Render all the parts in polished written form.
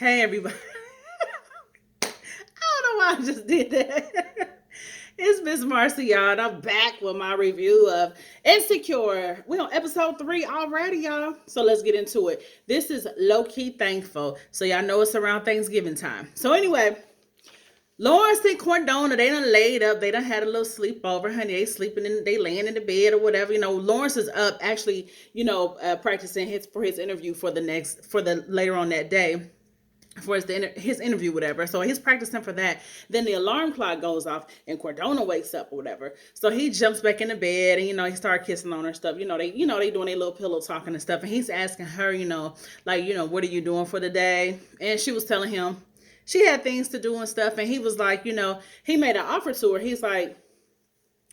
Hey everybody. I don't know why I just did that. It's Miss Marcy, y'all, and I'm back with my review of Insecure. We on episode 3 already, y'all. So let's get into it. This is Low-Key Thankful. So y'all know it's around Thanksgiving time. So anyway, Lawrence and Cordona, they done laid up. They done had a little sleepover, honey. They laying in the bed or whatever. Lawrence is up actually, practicing his interview for the later on that day for his interview, whatever. So he's practicing for that. Then the alarm clock goes off, and Cordona wakes up or whatever. So he jumps back in the bed, and he started kissing on her stuff. They doing their little pillow talking and stuff. And he's asking her, what are you doing for the day? And she was telling him she had things to do and stuff. And he was like, he made an offer to her. He's like,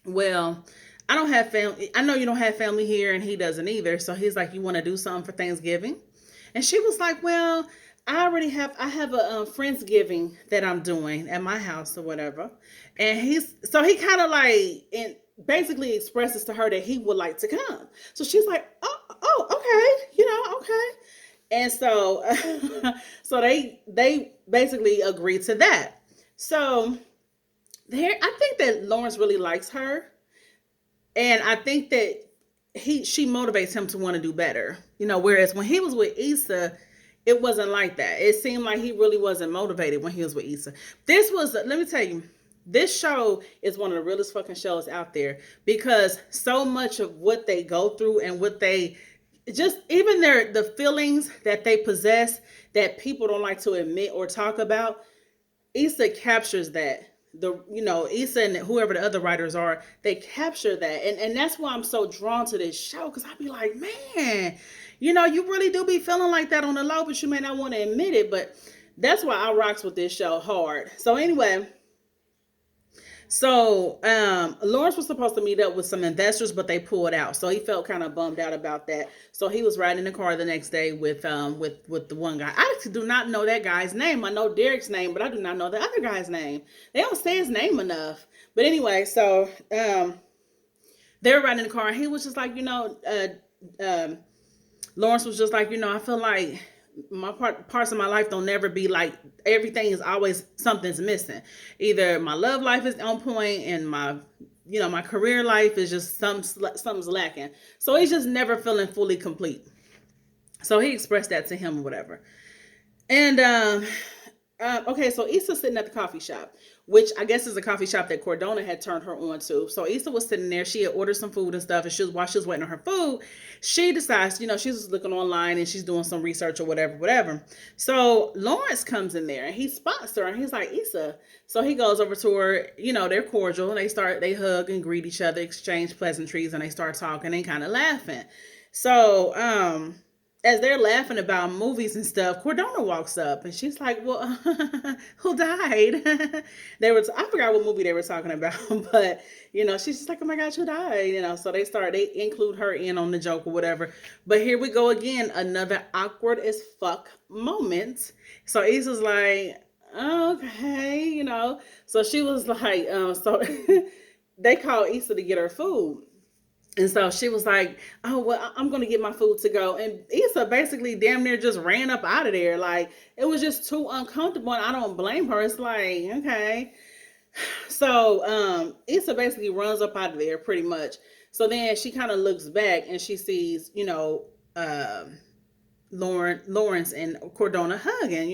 well, I don't have family. I know you don't have family here, and he doesn't either. So he's like, you want to do something for Thanksgiving? And she was like, well, I have a Friendsgiving that I'm doing at my house or whatever. And he kind of like, and basically expresses to her that he would like to come. So she's like, oh, okay, okay. And so, so they basically agreed to that. So there, I think that Lawrence really likes her, and I think that she motivates him to want to do better. Whereas when he was with Issa, it wasn't like that. It seemed like he really wasn't motivated when he was with Issa. Let me tell you, this show is one of the realest fucking shows out there, because so much of what they go through and what they just, even the feelings that they possess that people don't like to admit or talk about, Issa captures that. Issa and whoever the other writers are, they capture that. And that's why I'm so drawn to this show, because I be like, man, you really do be feeling like that on the low, but you may not want to admit it. But that's why I rocks with this show hard. So anyway, Lawrence was supposed to meet up with some investors, but they pulled out. So he felt kind of bummed out about that. So he was riding in the car the next day with the one guy. I actually do not know that guy's name. I know Derek's name, but I do not know the other guy's name. They don't say his name enough. But anyway, so they were riding in the car, and he was just like, Lawrence was just like, I feel like my parts of my life don't never be like, everything is always, something's missing. Either my love life is on point, and my career life is just something's lacking. So he's just never feeling fully complete. So he expressed that to him or whatever. And okay, so Issa's sitting at the coffee shop, which I guess is a coffee shop that Cordona had turned her on to. So Issa was sitting there. She had ordered some food and stuff, and while she was waiting on her food, she decides, she's looking online and she's doing some research or whatever. So Lawrence comes in there and he spots her, and he's like, Issa. So he goes over to her. They're cordial, and they hug and greet each other, exchange pleasantries, and they start talking and kind of laughing. So as they're laughing about movies and stuff, Cordona walks up and she's like, well, who died? I forgot what movie they were talking about, but, she's just like, oh my gosh, who died? So they include her in on the joke or whatever. But here we go again, another awkward as fuck moment. So Issa's like, okay, So she was like, so they called Issa to get her food. And so she was like, oh, well, I'm going to get my food to go. And Issa basically damn near just ran up out of there. Like, it was just too uncomfortable. And I don't blame her. It's like, okay. So Issa basically runs up out of there pretty much. So then she kind of looks back and she sees, Lawrence and Cordona hugging,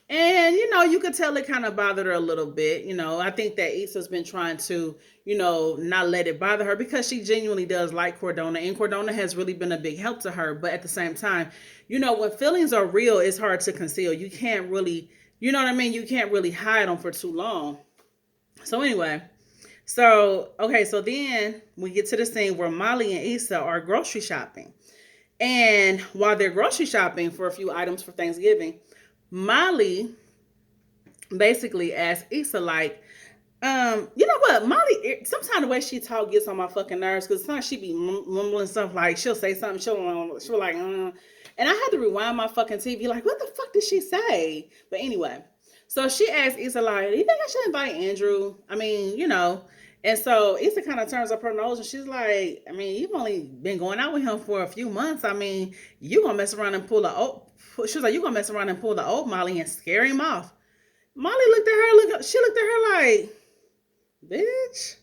And, you could tell it kind of bothered her a little bit. I think that Issa's been trying to, not let it bother her, because she genuinely does like Cordona. And Cordona has really been a big help to her. But at the same time, when feelings are real, it's hard to conceal. You can't really, you can't really hide them for too long. So anyway, so then we get to the scene where Molly and Issa are grocery shopping. And while they're grocery shopping for a few items for Thanksgiving, Molly basically asked Issa, like, you know what, Molly, sometimes the way she talk gets on my fucking nerves, because sometimes she be mumbling stuff, like, she'll say something, she'll like, and I had to rewind my fucking TV, like, what the fuck did she say? But anyway, so she asked Issa, like, do you think I should invite Andrew? I mean, and so Issa kind of turns up her nose, and she's like, I mean, you've only been going out with him for a few months. I mean, you gonna mess around and she was like, you gonna mess around and pull the old Molly and scare him off. Molly looked at her, she looked at her like, bitch.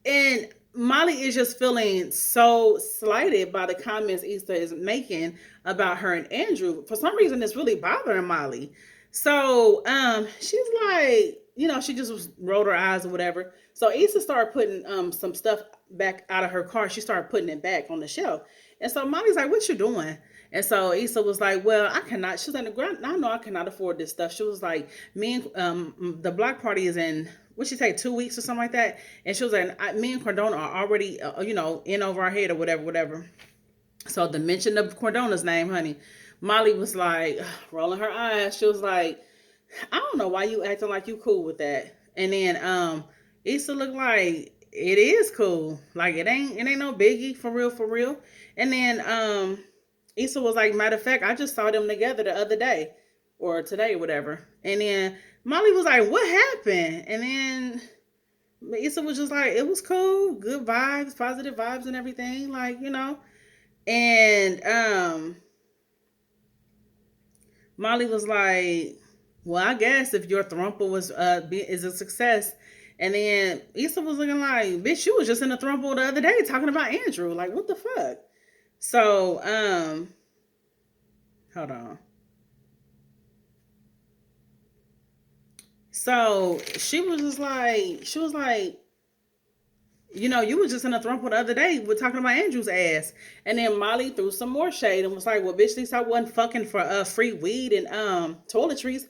And Molly is just feeling so slighted by the comments Issa is making about her and Andrew. For some reason, it's really bothering Molly. So she's like, she just rolled her eyes or whatever. So Issa started putting some stuff back out of her car. She started putting it back on the shelf. And so Molly's like, what you doing? And so Issa was like, well, I cannot. She's like, I know I cannot afford this stuff. She was like, me and the block party is in, what she say, 2 weeks or something like that. And she was like, me and Cordona are already, in over our head or whatever, whatever. So the mention of Cordona's name, honey, Molly was like, rolling her eyes. She was like, I don't know why you acting like you cool with that. And then Issa looked like it is cool. Like it ain't no biggie, for real, for real. And then Issa was like, matter of fact, I just saw them together the other day or today, whatever. And then Molly was like, what happened? And then Issa was just like, it was cool, good vibes, positive vibes and everything, like, And Molly was like, well, I guess if your thrumple was is a success. And then Issa was looking like, bitch, you was just in a thrumple the other day talking about Andrew. Like, what the fuck? So, hold on. So she was like, you were just in a thrumple the other day with talking about Andrew's ass. And then Molly threw some more shade and was like, well, bitch, at least I wasn't fucking for free weed and toiletries.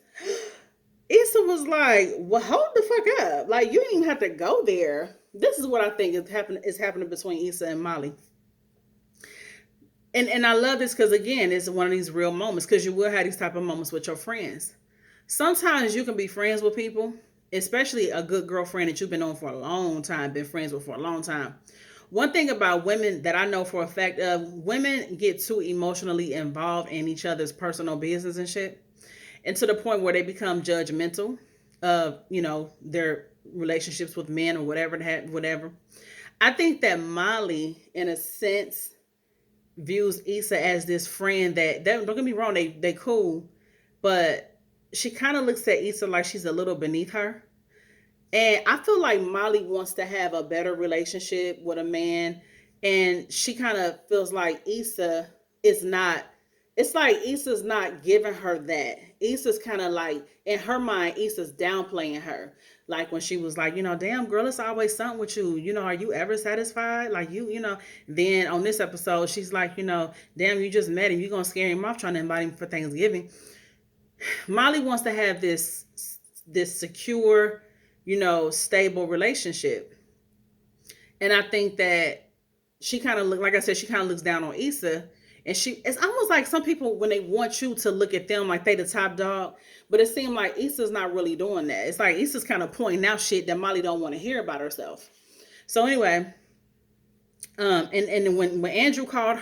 Issa was like, well, hold the fuck up. Like, you didn't even have to go there. This is what I think is happening between Issa and Molly. And I love this because, again, it's one of these real moments, because you will have these type of moments with your friends. Sometimes you can be friends with people, especially a good girlfriend that you've been on for a long time, been friends with for a long time. One thing about women that I know for a fact of, women get too emotionally involved in each other's personal business and shit. And to the point where they become judgmental of, their relationships with men or whatever whatever. I think that Molly, in a sense, views Issa as this friend don't get me wrong, they cool, but she kind of looks at Issa like she's a little beneath her. And I feel like Molly wants to have a better relationship with a man, and she kind of feels like Issa is not. It's like Issa's not giving her that. Issa's kind of like, in her mind, Issa's downplaying her. Like when she was like, damn girl, it's always something with you. Are you ever satisfied? Like Then on this episode, she's like, damn, you just met him. You gonna scare him off trying to invite him for Thanksgiving. Molly wants to have this secure, stable relationship. And I think that she kind of like I said, she kind of looks down on Issa. And it's almost like some people, when they want you to look at them like they the top dog, but it seemed like Issa's not really doing that. It's like Issa's kind of pointing out shit that Molly don't want to hear about herself. So anyway, and when Andrew called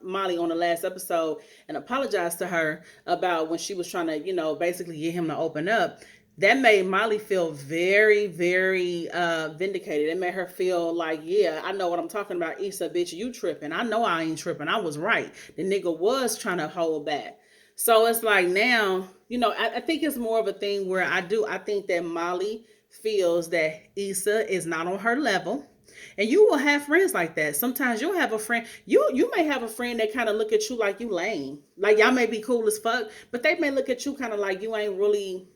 Molly on the last episode and apologized to her about when she was trying to, basically get him to open up, that made Molly feel very, very vindicated. It made her feel like, yeah, I know what I'm talking about. Issa, bitch, you tripping. I know I ain't tripping. I was right. The nigga was trying to hold back. So it's like now, I think it's more of a thing where I think that Molly feels that Issa is not on her level. And you will have friends like that. Sometimes you'll have a friend, you may have a friend that kind of look at you like you lame. Like y'all may be cool as fuck, but they may look at you kind of like you ain't really.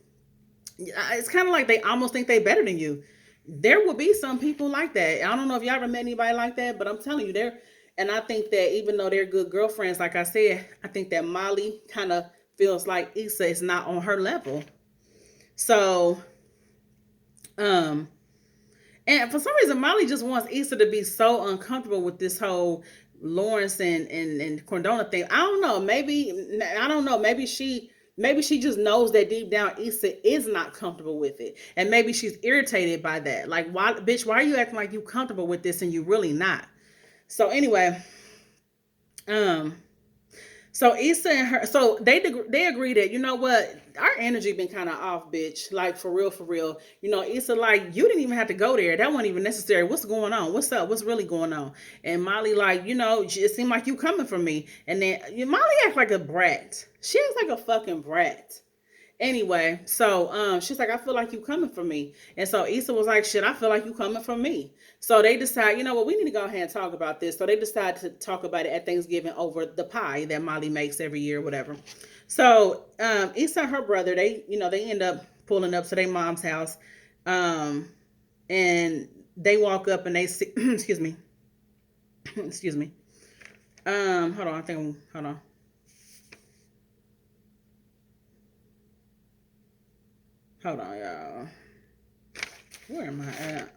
It's kind of like they almost think they better than you. There will be some people like that. I don't know if y'all ever met anybody like that, but I'm telling you, and I think that even though they're good girlfriends, like I said, I think that Molly kind of feels like Issa is not on her level. So, and for some reason, Molly just wants Issa to be so uncomfortable with this whole Lawrence and Cordona thing. I don't know. Maybe she just knows that deep down Issa is not comfortable with it. And maybe she's irritated by that. Like, why, bitch, why are you acting like you comfortable with this and you really not? So anyway, So Issa and her, so they agree that, you know what, our energy been kind of off, bitch. Like for real, for real. You know, Issa, like, you didn't even have to go there. That wasn't even necessary. What's going on? What's up? What's really going on? And Molly, like, you know, it seemed like you coming for me. And then Molly acts like a brat. She acts like a fucking brat. Anyway, so she's like, I feel like you coming for me. And so Issa was like, shit, I feel like you coming for me. So they decide, you know what, we need to go ahead and talk about this. So they decide to talk about it at Thanksgiving over the pie that Molly makes every year, whatever. So Issa and her brother, they, you know, they end up pulling up to their mom's house. Um, and they walk up and they see, excuse me, excuse me. Hold on, I think hold on. Hold on, y'all. Where am I at?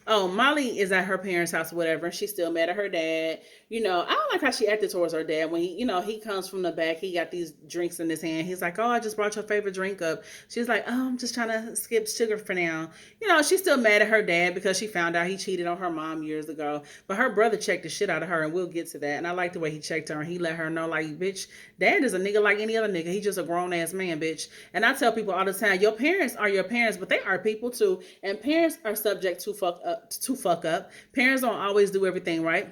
Oh, Molly is at her parents' house, or whatever, and she's still mad at her dad. You know, I don't like how she acted towards her dad when he, you know, he comes from the back. He got these drinks in his hand. He's like, "Oh, I just brought your favorite drink up." She's like, "Oh, I'm just trying to skip sugar for now." You know, she's still mad at her dad because she found out he cheated on her mom years ago. But her brother checked the shit out of her, and we'll get to that. And I like the way he checked her, and he let her know, like, "Bitch, dad is a nigga like any other nigga. He's just a grown ass man, bitch." And I tell people all the time, your parents are your parents, but they are people too, and parents are subject to fuck up. To fuck up. Parents don't always do everything right,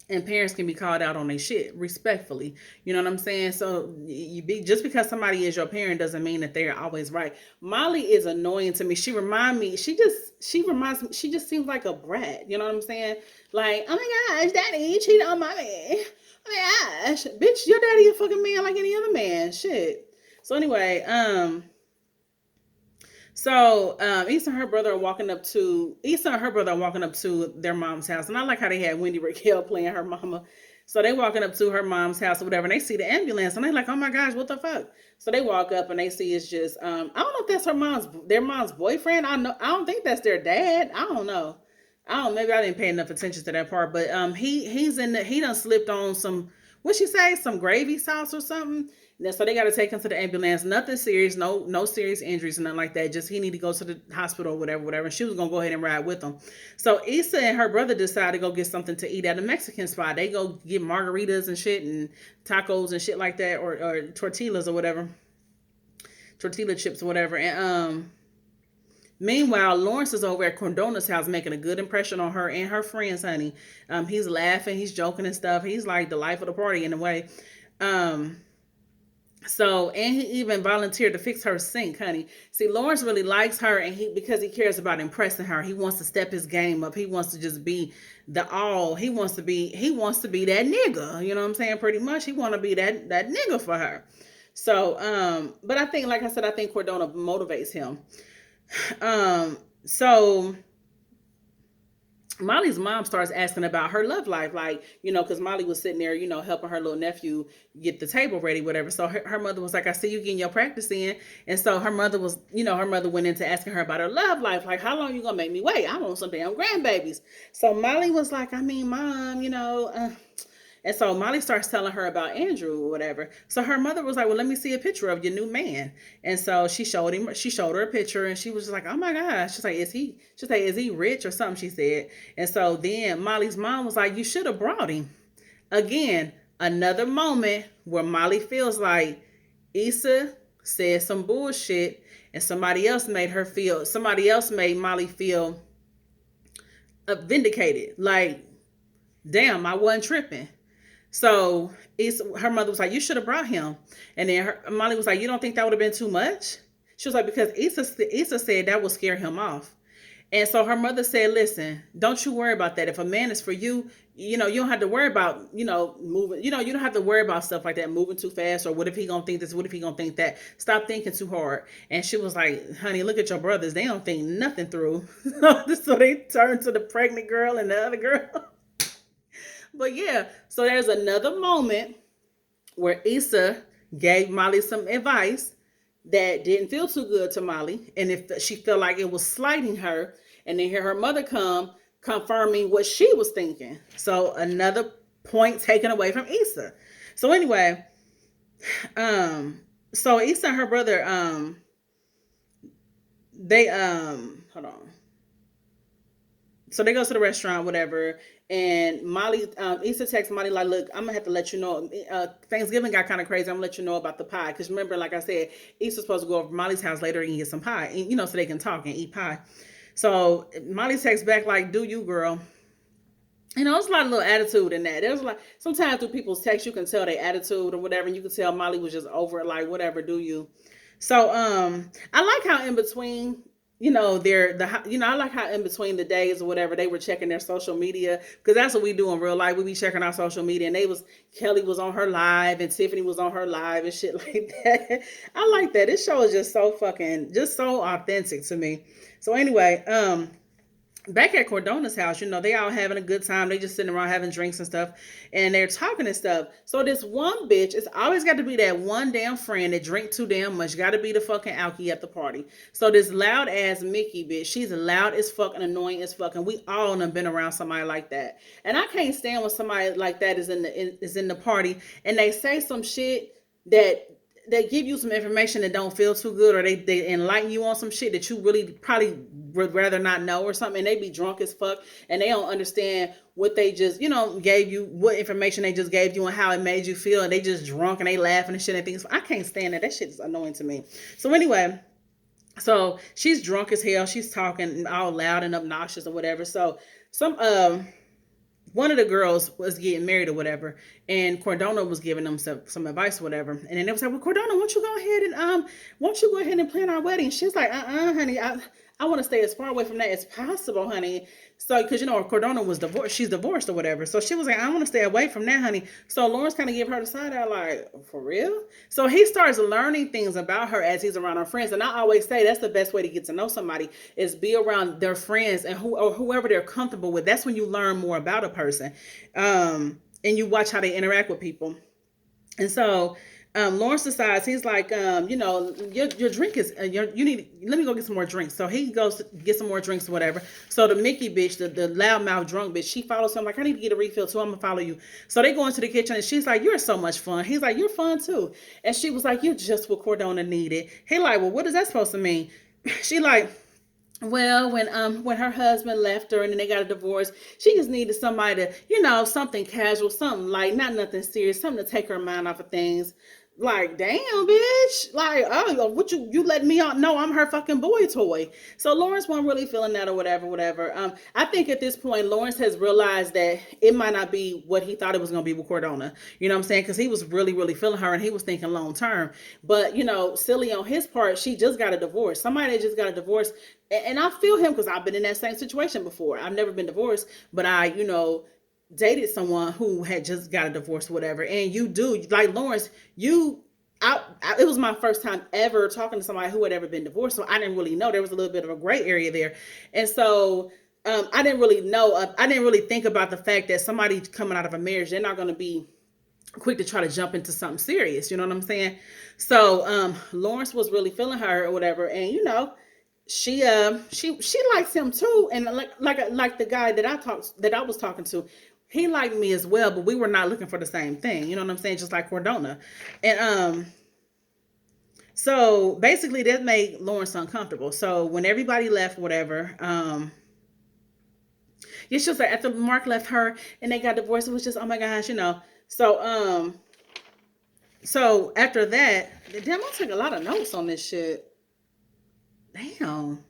and parents can be called out on their shit respectfully. You know what I'm saying? So you be, just because somebody is your parent doesn't mean that they're always right. Molly is annoying to me. She reminds me, she just seems like a brat. You know what I'm saying? Like, oh my gosh, daddy, you cheated on mommy. Oh my gosh, bitch, your daddy a fucking man like any other man. Shit. So anyway, Issa and her brother are walking up to their mom's house, and I like how they had Wendy Raquel playing her mama. So they walking up to her mom's house or whatever, and they see the ambulance, and they like, oh my gosh, what the fuck? So they walk up and they see it's just I don't know if that's their mom's boyfriend. I don't think that's their dad. I don't know. I don't, maybe I didn't pay enough attention to that part, but he done slipped on some, what she say, some gravy sauce or something. And so they got to take him to the ambulance. Nothing serious, no serious injuries and nothing like that. Just he need to go to the hospital or whatever, whatever. And she was gonna go ahead and ride with him. So Issa and her brother decide to go get something to eat at a Mexican spot. They go get margaritas and shit and tacos and shit like that, or tortillas or whatever, tortilla chips or whatever. And meanwhile, Lawrence is over at Cordona's house making a good impression on her and her friends, honey. He's laughing, he's joking and stuff. He's like the life of the party in a way. Um, so, and he even volunteered to fix her sink, honey. See, Lawrence really likes her, and because he cares about impressing her, he wants to step his game up. He wants to just be the all. He wants to be that nigga. You know what I'm saying? Pretty much, he want to be that nigga for her. So, but I think, like I said, I think Cordona motivates him. So Molly's mom starts asking about her love life, like, you know, because Molly was sitting there, you know, helping her little nephew get the table ready, whatever. So her mother was like, I see you getting your practice in. And so her mother was, you know, her mother went into asking her about her love life, like, how long you gonna make me wait? I want some damn grandbabies. So Molly was like, I mean, mom, you know, and so Molly starts telling her about Andrew or whatever. So her mother was like, well, let me see a picture of your new man. And so she showed her a picture, and she was just like, oh my gosh. Is he rich or something? She said. And so then Molly's mom was like, you should have brought him. Again, another moment where Molly feels like Issa said some bullshit, and somebody else made Molly feel vindicated. Like, damn, I wasn't tripping. So her mother was like, you should have brought him. And then Molly was like, you don't think that would have been too much? She was like, because Issa said that would scare him off. And so her mother said, listen, don't you worry about that. If a man is for you, you know, you don't have to worry about, you know, moving, you know, you don't have to worry about stuff like that, moving too fast, or what if he gonna think this, what if he gonna think that? Stop thinking too hard. And she was like, honey, look at your brothers. They don't think nothing through. So they turned to the pregnant girl and the other girl. But yeah, so there's another moment where Issa gave Molly some advice that didn't feel too good to Molly, and if she felt like it was slighting her, and then hear her mother come confirming what she was thinking. So another point taken away from Issa. So anyway, so Issa and her brother, they hold on. So they go to the restaurant, whatever, And Molly, Issa texted Molly like, "Look, I'm gonna have to let you know. Thanksgiving got kind of crazy. I'm gonna let you know about the pie because remember, like I said, Issa's supposed to go over to Molly's house later and get some pie, and, so they can talk and eat pie." So Molly texts back like, "Do you, girl?" It's a lot of little attitude in that. There's a lot. Sometimes through people's text, you can tell their attitude or whatever, and you can tell Molly was just over it, like whatever. Do you? So I like how in between, they're I like how in between the days or whatever they were checking their social media because that's what we do in real life. We be checking our social media, and Kelly was on her live and Tiffany was on her live and shit like that. I like that. This show is just so fucking just so authentic to me. So anyway, back at Cordona's house, they all having a good time. They just sitting around having drinks and stuff, and they're talking and stuff. So this one bitch, it's always got to be that one damn friend that drink too damn much. Got to be the fucking alky at the party. So this loud ass Mickey bitch, she's loud as fuck and annoying as fuck, and we all have been around somebody like that. And I can't stand when somebody like that is in the party and they say some shit that they give you some information that don't feel too good, or they enlighten you on some shit that you really probably would rather not know or something, and they be drunk as fuck and they don't understand what they just gave you, what information they just gave you and how it made you feel, and they just drunk and they laughing and shit and things. I can't stand that. That shit is annoying to me. So anyway, so she's drunk as hell, she's talking all loud and obnoxious or whatever. So some one of the girls was getting married or whatever, and Cordona was giving them some advice or whatever. And then they was like, "Well, Cordona, won't you go ahead and won't you go ahead and plan our wedding?" She's like, honey, I want to stay as far away from that as possible, honey. So, because Cordona was divorced, she's divorced or whatever. So she was like, "I want to stay away from that, honey." So Lawrence kind of gave her the side eye, like, "For real?" So he starts learning things about her as he's around her friends. And I always say that's the best way to get to know somebody is be around their friends and whoever they're comfortable with. That's when you learn more about a person, and you watch how they interact with people. And so Lawrence decides, he's like, your drink is, you need, let me go get some more drinks. So he goes to get some more drinks or whatever. So the Mickey bitch, the loudmouth drunk bitch, she follows him like, "I need to get a refill too. I'm going to follow you." So they go into the kitchen and she's like, "You're so much fun." He's like, "You're fun too." And she was like, "You're just what Cordona needed." He like, "Well, what is that supposed to mean?" She like, "Well, when her husband left her and then they got a divorce, she just needed somebody to, something casual, something light, not nothing serious, something to take her mind off of things." Like, damn, bitch. Like, oh, what you letting me on? No, I'm her fucking boy toy. So Lawrence wasn't really feeling that or whatever, whatever. I think at this point, Lawrence has realized that it might not be what he thought it was going to be with Cordona. You know what I'm saying? Because he was really, really feeling her and he was thinking long term. But, silly on his part, she just got a divorce. Somebody that just got a divorce. And I feel him because I've been in that same situation before. I've never been divorced, but I, dated someone who had just got a divorce or whatever. And you do, like Lawrence, it was my first time ever talking to somebody who had ever been divorced. So I didn't really know. There was a little bit of a gray area there. And so I didn't really know. I didn't really think about the fact that somebody coming out of a marriage, they're not going to be quick to try to jump into something serious. You know what I'm saying? So Lawrence was really feeling her or whatever. And, she likes him too. And like the guy that I was talking to, he liked me as well, but we were not looking for the same thing. You know what I'm saying? Just like Cordona. And so basically that made Lawrence uncomfortable. So when everybody left, whatever, it's just like after Mark left her and they got divorced, it was just, oh my gosh, So so after that, damn, I took a lot of notes on this shit. Damn.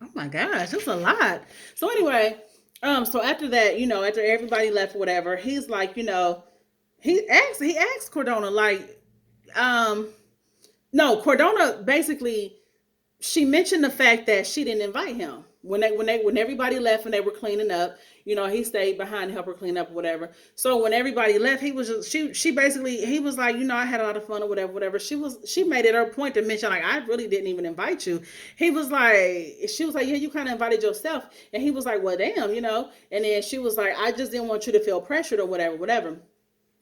Oh my gosh, that's a lot. So anyway, so after that, after everybody left, whatever, he's like, he asked Cordona, like, no, Cordona basically, she mentioned the fact that she didn't invite him when everybody left and they were cleaning up. He stayed behind to help her clean up, whatever. So when everybody left, he was just she basically, he was like, I had a lot of fun or whatever, whatever. She made it her point to mention like, I really didn't even invite you. She was like, yeah, you kind of invited yourself, and he was like, well, damn, And then she was like, I just didn't want you to feel pressured or whatever, whatever.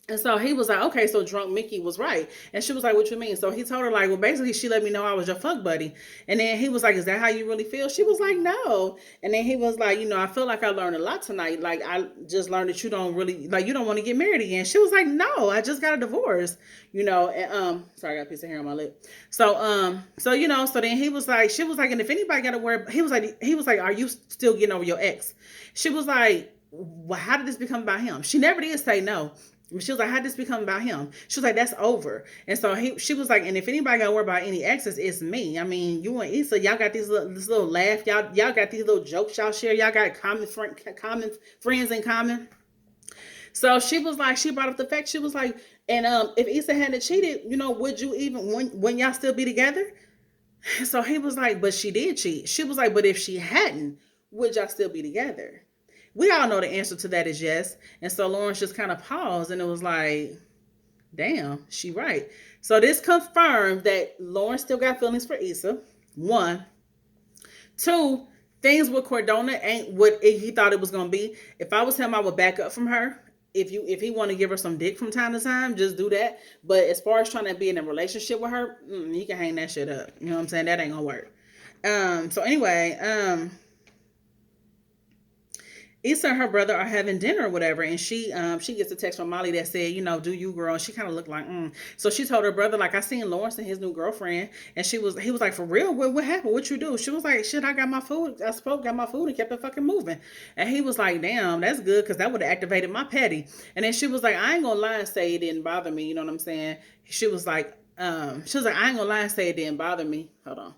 And so he was like, okay, so drunk Mickey was right. And she was like, what you mean? So he told her like, well, basically she let me know I was your fuck buddy. And then he was like, is that how you really feel? She was like, no. And then he was like, I feel like I learned a lot tonight. Like I just learned that you don't really, like, you don't want to get married again. She was like, no, I just got a divorce, and sorry, I got a piece of hair on my lip. So so then she was like, and if anybody got to worry, he was like, are you still getting over your ex? She was like, well, how did this become about him? She never did say no. She was like, how did this become about him? She was like, that's over. And so she was like, and if anybody got to worry about any exes, it's me. I mean, you and Issa, y'all got this little laugh. Y'all got these little jokes y'all share. Y'all got common friends in common. So she was like, she brought up the fact, she was like, and if Issa hadn't cheated, would you even, when y'all still be together? So he was like, but she did cheat. She was like, but if she hadn't, would y'all still be together? We all know the answer to that is yes. And so Lawrence just kind of paused and it was like, damn, she right. So this confirmed that Lawrence still got feelings for Issa. One. Two, things with Cordona ain't what he thought it was gonna be. If I was him, I would back up from her. If he want to give her some dick from time to time, just do that. But as far as trying to be in a relationship with her, you can hang that shit up. You know what I'm saying? That ain't gonna work. So anyway, Issa and her brother are having dinner or whatever, and she gets a text from Molly that said, do you, girl? And she kind of looked like, So she told her brother, like, I seen Lawrence and his new girlfriend, and he was like, for real? What happened? What you do? She was like, shit, I got my food. I got my food and kept it fucking moving. And he was like, damn, that's good, because that would have activated my petty. And then she was like, I ain't gonna lie and say it didn't bother me. You know what I'm saying? She was like, I ain't gonna lie and say it didn't bother me. Hold on.